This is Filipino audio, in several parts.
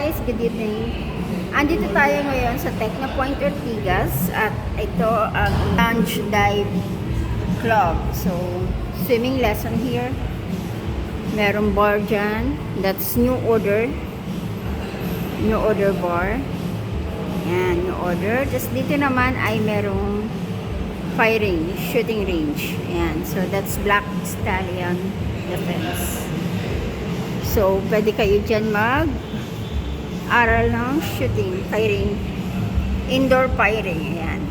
guys, good evening. Andito tayo ngayon sa Technopoint Ortigas at ito ang Plunge Dive Club. So, swimming lesson here. Merong bar dyan. That's new order. New order bar. Yan, new order. Tapos dito naman ay merong firing, shooting range. Yan. So, that's Black Stallion Defense. So, pwede kayo dyan mag-aral ng shooting, firing, indoor firing. Ayan.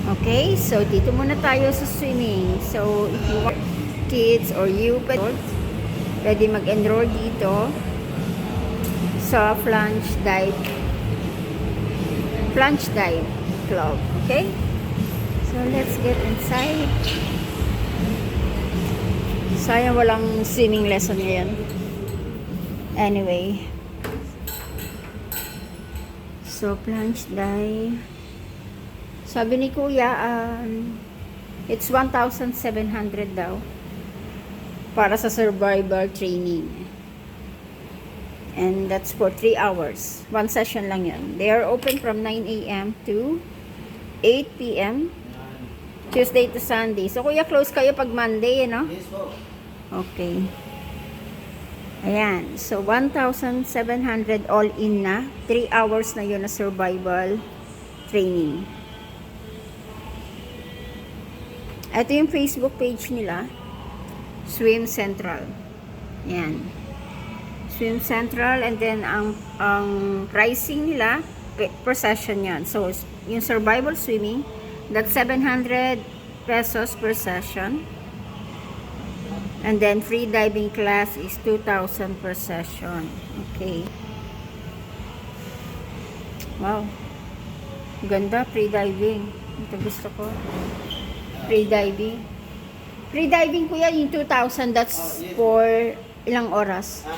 Okay, so dito muna tayo sa swimming. So, if you want kids or you, pwede mag-enroll dito sa Plunge Dive Club. Okay? So, let's get inside. Sayang walang swimming lesson ngayon. Anyway. So, plunge dive. Sabi ni Kuya, it's 1,700 daw. Para sa survival training. And that's for 3 hours. One session lang yan. They are open from 9 a.m. to 8 p.m. Tuesday to Sunday. So, Kuya, close kayo pag Monday, no? Yes po. Okay. Ayan. So, 1,700 all in na. 3 hours na yun na survival training. Ito yung Facebook page nila. Swim Central. Ayan. Swim Central. And then, ang pricing nila, per session yan. So, yung survival swimming, that's 700 pesos per session. And then, free diving class is 2,000 per session. Okay. Wow. Ganda, free diving. Ito gusto ko. Free diving. Free diving, kuya, yung 2,000, that's yes. for ilang oras? 2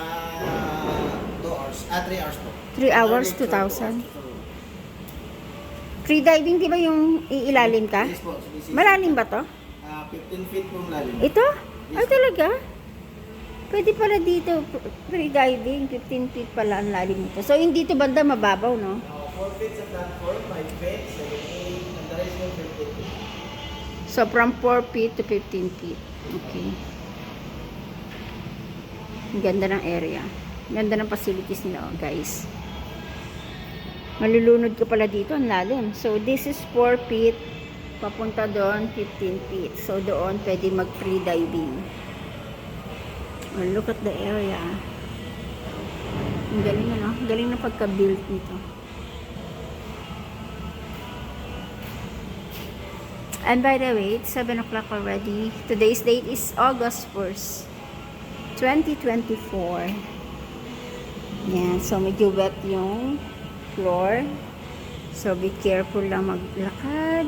hours. 3 hours po. 3 hours, 2,000. Free diving, di ba yung iilalim ka? Yes po. Malalim ba to? 15 feet po lalim. Ito? Yes, Ay, talaga? Pwede pala dito, free diving, 15 feet pala ang lalim nito. So, yung dito banda mababaw, no? 4 feet sa platform, 5 feet, 7 feet, and the rest mo 15 feet. So, from 4 feet to 15 feet. Okay. Ang ganda ng area. Ang ganda ng facilities nila, oh, guys. Malulunod ka pala dito, ang lalim. So, this is 4 feet. Papunta doon, 15 feet. So, doon, pwede mag-free diving. Oh, look at the area. Ang galing, ano? Ang galing na pagka-build nito. And by the way, it's 7 o'clock already. Today's date is August 1st, 2024. Yan. So, medyo wet yung floor. So, be careful lang maglakad.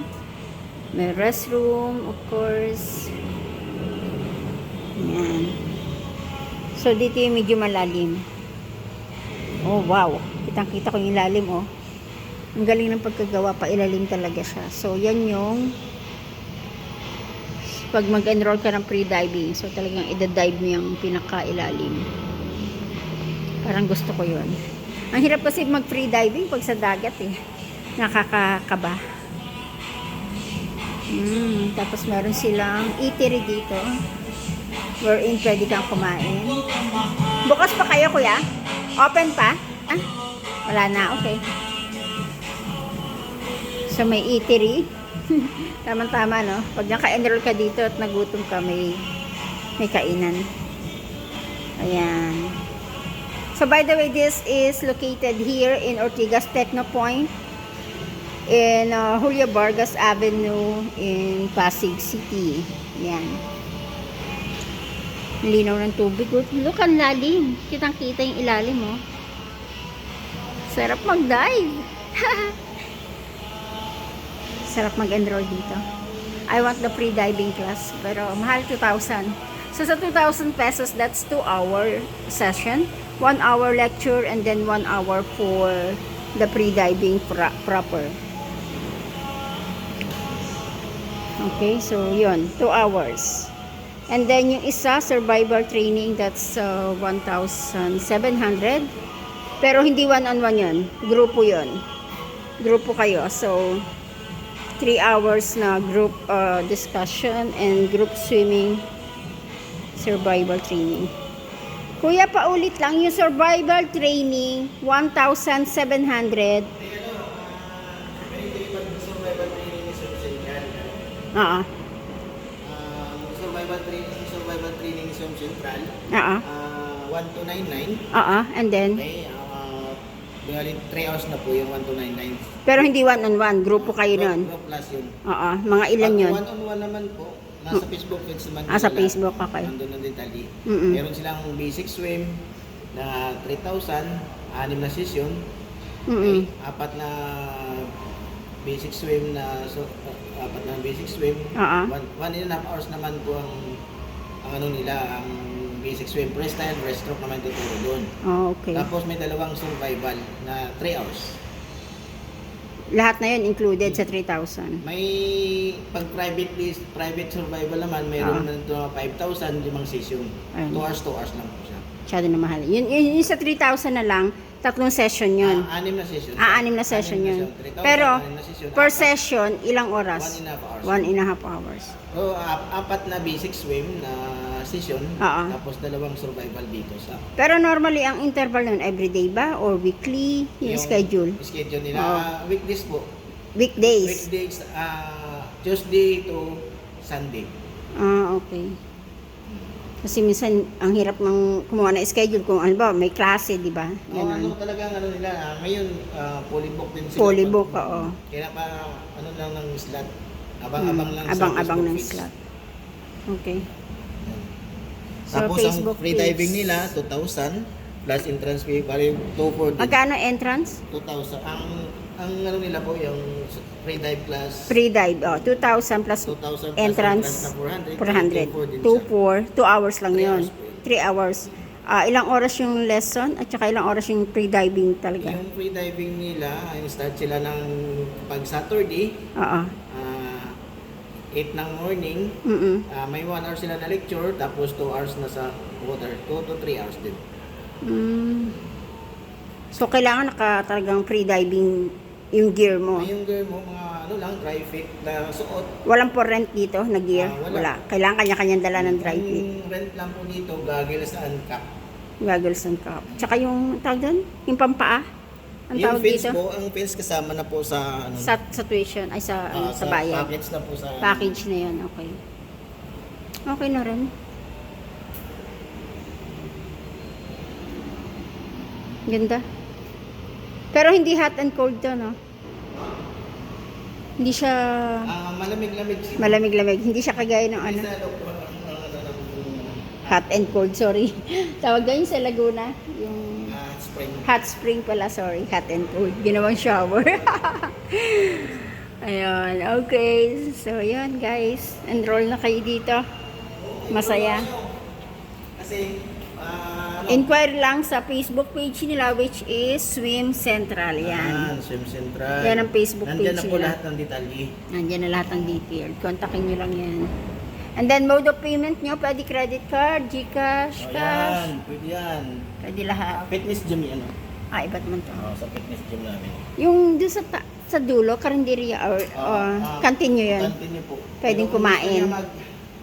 May restroom, of course. Yan. So, dito yung medyo malalim. Oh, wow. Kitang-kita ko yung lalim, oh. Ang galing ng pagkagawa, pailalim talaga siya. So, yan yung pag mag-enroll ka ng pre-diving. So, talagang ida-dive mo yung pinaka-ilalim. Parang gusto ko yun. Ang hirap kasi mag-pre-diving pag sa dagat, eh. Nakakakaba. Tapos meron silang eatery dito wherein pwede kang kumain. Bukas pa kayo, kuya? Open pa? Ah, wala na, okay. So may eatery. Tama-tama, no? Pag naka-enroll ka dito at nagutom ka, may kainan. Ayan. So by the way, this is located here in Ortigas Technopoint in Julio Vargas Avenue in Pasig City. Yan. Linaw ng tubig. Look, ang lalim. Kitang-kita yung ilalim, oh. Sarap mag-dive. Sarap mag-enroll dito. I want the free diving class. Pero mahal, 2,000. So sa 2,000 pesos, that's 2-hour session. 1 hour lecture and then 1 hour for the free diving proper. Okay, so yun, 2 hours. And then yung isa, survival training, that's 1,700. Pero hindi one-on-one yun. Grupo yun. Grupo kayo. So, 3 hours na group discussion and group swimming survival training. Kuya, paulit lang yung survival training, 1,700. May survival training ni Sir Central. Oo. Survival training ni Sir Central. Oo. 1299. Oo. And then, Okay, bali 3 hours na po yung 1299. pero hindi one-on-one. Grupo kayo nun. Group plus yun. Oo. Mga ilan Pag yun? one-on-one naman po, nasa Facebook page naman Sa nila. Facebook, okay. Nandun na detalye. Mm-mm. Meron silang basic swim na 3,000, 6 na session. Mm-mm. Apat na basic swim apat na basic swim. Oo. 1.5 hours naman po ang ano nila, ang basic swim. Freestyle, breaststroke naman tuturo doon. Oh, okay. Tapos may dalawang survival na 3 hours. Lahat na yun included sa 3,000. May pag private survival naman, mayroon na 5,000 limang session. Ayun. 2 hours lang po siya. Masyado na mahal. Yun sa 3,000 na lang, 3 session yun. 6 na session. 6 na session yun. 3,000, Pero, 6 na session. per session, ilang oras? 1.5 hours. 1.5 hours. So, apat na basic swim na session, Oo. tapos dalawang survival dito sa Pero normally, ang interval nun, everyday ba? Or weekly? Yung schedule? Schedule nila. Oo. Weekdays po. Weekdays? Weekdays, Tuesday to Sunday. Ah, okay. Kasi minsan, ang hirap ng kumuha na schedule kung ano ba, may klase, di ba? Ano talaga ano nila, ngayon fully booked din sila. Fully booked, oo. Kaya pa ano lang ng slot. Abang-abang lang Abang-abang ng Facebook slot. Okay. feeds. So, Tapos Facebook ang free diving feeds. nila 2,000 plus entrance fee bali 2,400. Magkano entrance? 2,000. Ang ano nila po yung free dive class Free dive, 2,000 plus 2,000 plus entrance, na 400. 2,400 din 2 hours lang 3 yun. hours po. 3 hours. Ilang oras yung lesson at saka ilang oras yung free diving talaga? Yung free diving nila, ay start sila ng pag Saturday, Oo. 8 ng morning, Mm-mm. may 1 hour sila na lecture, tapos 2 hours na sa water, 2 to 3 hours din. Mm. So, kailangan talagang free diving yung gear mo. Yung gear mo, mga ano lang, dry fit na suot. Walang for rent dito na gear? Wala. Kailangan kanya-kanyang dala ng dry fit. Ang rent lang po dito, goggles and cap. Goggles and cap. Tsaka yung tawag doon? Yung pampaa? Ang Yung tawag fins dito? po, ang fins kasama na po sa ano, Sa tuition, ay sa bayan. package na po sa Package na yun, okay. Okay na rin. Ganda. Pero hindi hot and cold to, no? Hindi siya malamig-lamig. malamig-lamig. Hindi siya kagaya ng ano, hot and cold, sorry. Tawag ganyan sa Laguna. Yung spring. hot spring pala, sorry. Hot and cold. Ginawang shower. Ayun, okay. So, yun guys. Enroll na kayo dito. Masaya. Kasi, Inquire lang sa Facebook page nila, which is Swim Central. Yan. Swim Central. Yan ang Facebook Nandyan page na po nila. lahat ng detalye. Nandiyan na lahat ng detail. Kontakin nyo lang yan. And then, mode of payment nyo, pwede credit card, Gcash, cash. Yan, pwede yan. Pwede lahat. Fitness gym yan. Iba't man to. Sa fitness gym namin. Yung doon sa dulo, karinderya or canteen nyo yun. Continue po. Pwedeng Pero kung kumain.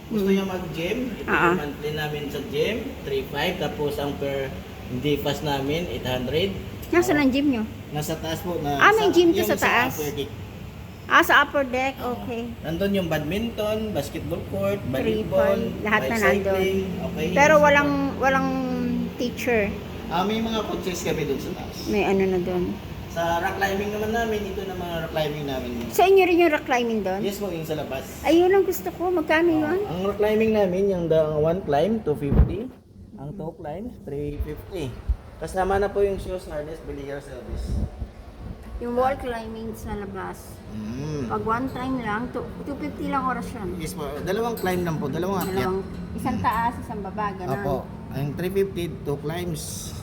Gusto niya mag-gym, ito Ah. yung monthly namin sa gym, 3,500. Tapos ang per day pass namin, 800. Nasaan ang gym nyo? Nasa taas po. May gym to yung sa taas. upper deck. Sa upper deck, okay. Nandun yung badminton, basketball court, volleyball, Lahat na bicycling, nandun. okay. Pero walang teacher. May mga coaches kami dun sa taas. May ano na doon. Sa rock climbing naman namin, ito na mga rock climbing namin. Sa inyo rin yung rock climbing doon? Yes po, yung sa labas. Ayun ang gusto ko. Magkano yun? Ang rock climbing namin, yung one climb, 250. Ang two climb, 350. Tapos naman na po yung shoes, harness, biliar service. Yung wall climbing sa labas. Pag one time lang, 250 lang oras yun. Yes po, dalawang climb lang po, dalawang akyat. Isang taas, isang baba, ganun. Opo, ang 350, two climbs.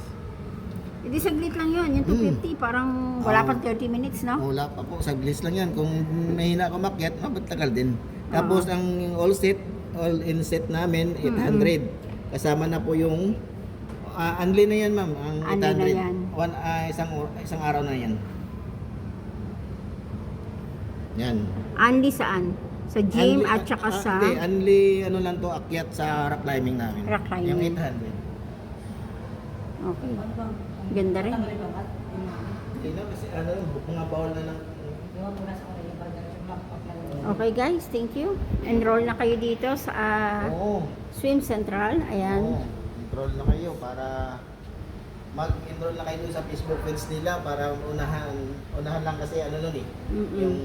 Hindi saglit lang yun. Yung 250, parang wala pang 30 minutes, no? Wala pa po, saglis lang yan. Kung mahina ka makyat, mabatagal din. Tapos ang all in set namin, 800. Kasama na po yung Unli na yan, ma'am. Ang Unli na 800. yan. Isang araw na yan. Yan. Anli saan? Sa gym Unli- at saka sa Hindi, unli ano lang to, akyat sa rock climbing namin. Rock climbing. Yung 800. Okay. Ganda rin. Hindi na kasi mga bawal na lang. Okay guys, thank you. Enroll na kayo dito sa Oo. Swim Central. Ayan. Oo. Enroll na kayo para mag-enroll na kayo dun sa Facebook page nila para unahan lang kasi ano nun eh. Mm-mm. Yung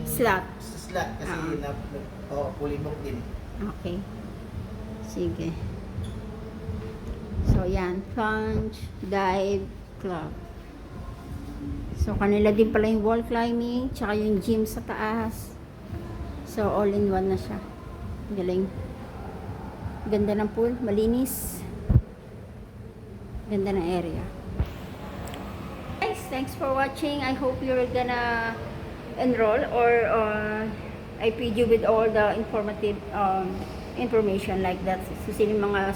Slot. slot kasi fully booked din. Okay. Sige. So, yan. Plunge Dive Club. So, kanila din pala yung wall climbing, tsaka yung gym sa taas. So, all in one na siya. Galing. Ganda ng pool. Malinis. Ganda ng area. Guys, thanks for watching. I hope you're gonna enroll or I feed you with all the informative information like that. So, sino yung mga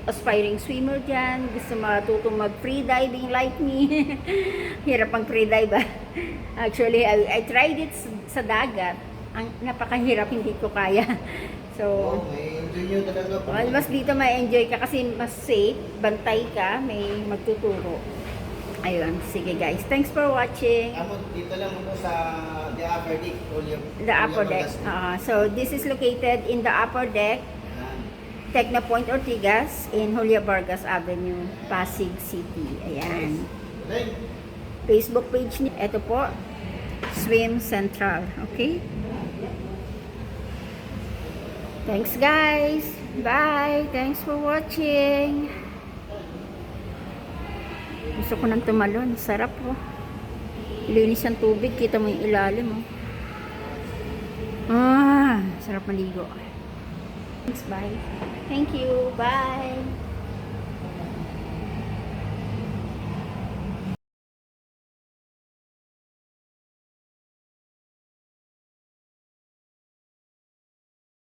aspiring swimmer dyan, gusto matutong mag free diving like me. Hirap ang free dive ah. Actually, I tried it sa dagat. Ang napakahirap, hindi ko kaya. So, May enjoy nyo talaga po. mas dito may enjoy ka kasi mas safe, bantay ka, may magtuturo. Ayun, sige guys. Thanks for watching. Dito lang muna sa the upper deck. The upper deck. So, this is located in the upper deck, Tecna Point Ortigas in Julia Vargas Avenue, Pasig City. Ayan. Facebook page niya. Ito po, Swim Central. Okay? Thanks guys. Bye. Thanks for watching. Gusto ko nang tumalon. Sarap po. Linis ang tubig. Kita mo yung ilalim. Sarap maligo. Thanks. Bye. Thank you. Bye.